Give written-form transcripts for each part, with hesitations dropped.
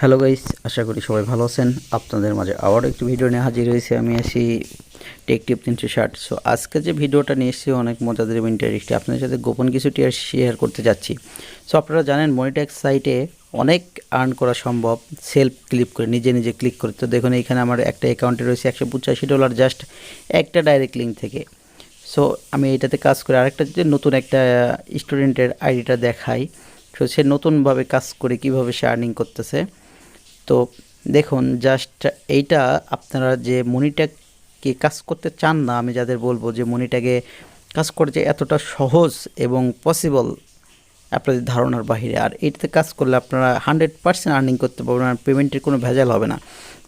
Hello guys, আশা করি সবাই ভালো আছেন। আপনাদের মাঝে আবার একটি ভিডিও নিয়ে হাজির হয়েছি। আমি আছি টেক টিপ 360। সো আজকে যে ভিডিওটা নিয়ে এসেছি অনেক মজাদার এবং ইন্টারেস্টিং। আপনাদের সাথে গোপন কিছু টিয়ার শেয়ার করতে যাচ্ছি। সো আপনারা জানেন মনিট্যাগ সাইটে অনেক আর্ন করা সম্ভব সেলফ ক্লিক করে, নিজে নিজে ক্লিক করে। তো দেখুন এখানে আমার একটা অ্যাকাউন্টে রয়েছে $185 জাস্ট একটা ডাইরেক্ট লিঙ্ক থেকে। সো আমি এটাতে কাজ করে আরেকটা যে নতুন একটা স্টুডেন্টের আইডিটা দেখাই। সো সে নতুনভাবে কাজ করে কীভাবে সে আর্নিং করতেছে। তো দেখুন জাস্ট এইটা আপনারা যে মনিট্যাগে কাজ করতে চান না, আমি যাদের বলবো যে মনিট্যাগে কাজ করে যে এতটা সহজ এবং পসিবল আপনাদের ধারণার বাহিরে। আর এইটাতে কাজ করলে আপনারা 100% আর্নিং করতে পারবেন, আর পেমেন্টের কোনো ভেজাল হবে না।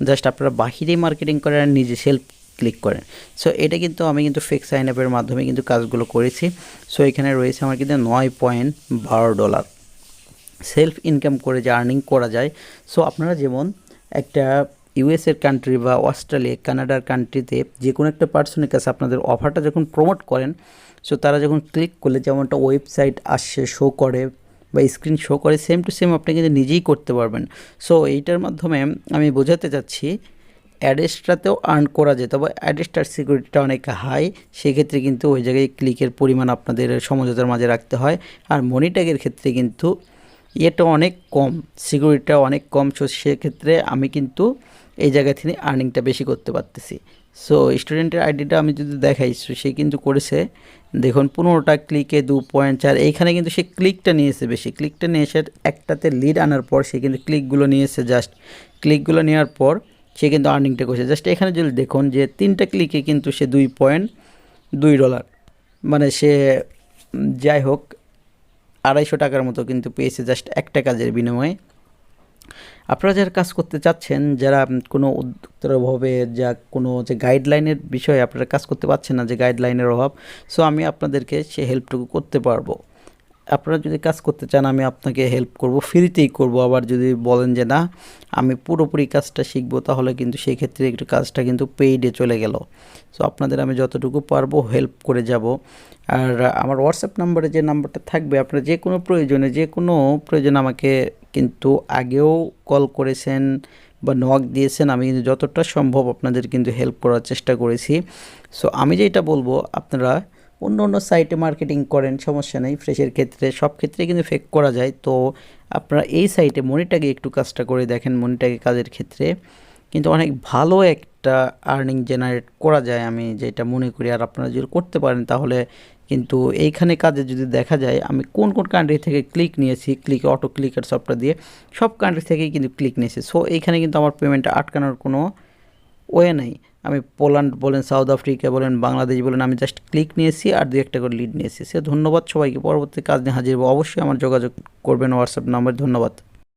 জাস্ট আপনারা বাহিরেই মার্কেটিং করেন আর নিজে সেলফ ক্লিক করেন। সো এটা কিন্তু আমি কিন্তু ফেক সাইন আপের মাধ্যমে কিন্তু কাজগুলো করেছি। সো এখানে রয়েছে আমার কিন্তু $9.12 সেলফ ইনকাম করে যে আর্নিং করা যায়। সো আপনারা যেমন একটা ইউএসের কান্ট্রি বা অস্ট্রেলিয়া, কানাডার কান্ট্রিতে যে কোনো একটা পার্সনের কাছে আপনাদের অফারটা যখন প্রমোট করেন, সো তারা যখন ক্লিক করলে যেমন একটা ওয়েবসাইট আসছে, শো করে বা স্ক্রিন শো করে, সেম টু সেম আপনি কিন্তু নিজেই করতে পারবেন। সো এইটার মাধ্যমে আমি বোঝাতে চাচ্ছি অ্যাড্রেসটাতেও আর্ন করা যায়, তবে অ্যাড্রেসটার সিকিউরিটিটা অনেক হাই। সেক্ষেত্রে কিন্তু ওই জায়গায় ক্লিকের পরিমাণ আপনাদের সমঝোতার মাঝে রাখতে হয়। আর মনিট্যাগের ক্ষেত্রে কিন্তু এটা অনেক কম, সিকিউরিটিটা অনেক কম। সো সেক্ষেত্রে আমি কিন্তু এই জায়গা থেকে আর্নিংটা বেশি করতে পারতেছি। সো স্টুডেন্টের আইডিটা আমি যদি দেখাই, সো সে কিন্তু করেছে দেখুন 15টা ক্লিকে 2.4। এইখানে কিন্তু সে ক্লিকটা নিয়েছে বেশি, ক্লিকটা নিয়ে এসে একটাতে লিড আনার পর সে কিন্তু ক্লিকগুলো নিয়েছে। জাস্ট ক্লিকগুলো নেওয়ার পর সে কিন্তু আর্নিংটা করছে। জাস্ট এখানে যদি দেখুন যে 3টা ক্লিকে কিন্তু সে $2.2, মানে সে যাই হোক $250 মতো কিন্তু পেয়েছে জাস্ট একটা কাজের বিনিময়ে। আপনারা যারা কাজ করতে চাচ্ছেন, যারা কোনো উদ্যোক্তার অভাবে, যা কোনো যে গাইডলাইনের বিষয়ে আপনারা কাজ করতে পারছেন না, যে গাইডলাইনের অভাব, সো আমি আপনাদেরকে সে হেল্পটুকু করতে পারবো। আপনারা যদি কাজ করতে চান আমি আপনাকে হেল্প করব, ফ্রিতেই করব। আবার যদি বলেন যে না আমি পুরোপুরি কাজটা শিখবো, তাহলে কিন্তু সেই ক্ষেত্রে একটু কাজটা কিন্তু পেইডে চলে গেল। সো আপনাদের আমি যতটুকু পারবো হেল্প করে যাব। আর আমার হোয়াটসঅ্যাপ নাম্বারে যে নাম্বারটা থাকবে, আপনারা যে কোনো প্রয়োজনে আমাকে কিন্তু আগেও কল করেছেন বা নক দিয়েছেন, আমি কিন্তু যতটা সম্ভব আপনাদের কিন্তু হেল্প করার চেষ্টা করেছি। সো আমি যেটা বলবো, আপনারা অন্য সাইটে মার্কেটিং করেন, সমস্যা নেই। ফ্রেশের ক্ষেত্রে সব ক্ষেত্রে কিন্তু ফেক করা যায়। তো আপনারা এই সাইটে মনিট্যাগে একটু কাজটা করে দেখেন। মনিট্যাগে কাজের ক্ষেত্রে কিন্তু অনেক ভালো একটা আর্নিং জেনারেট করা যায়, আমি যেটা মনে করি। আর আপনারা যদি করতে পারেন তাহলে কিন্তু এইখানে কাজে যদি দেখা যায় আমি কোন কোন কান্ট্রি থেকে ক্লিক নিয়েছি, ক্লিক অটো ক্লিকার সফটওয়্যার দিয়ে সব কান্ট্রি থেকেই কিন্তু ক্লিক নিয়েছি। সো এইখানে কিন্তু আমার পেমেন্টটা আটকানোর কোনো ওয়ে নাই। আমি পোল্যান্ড বলেন, সাউথ আফ্রিকা বলেন, বাংলাদেশ বলেন, আমি জাস্ট ক্লিক নিয়েছি আর 2-1টা করে লিড নিয়েছি। সে ধন্যবাদ সবাইকে। পরবর্তী কাজ নিয়ে হাজির হবো। অবশ্যই আমার যোগাযোগ করবেন হোয়াটসঅ্যাপ নাম্বার। ধন্যবাদ।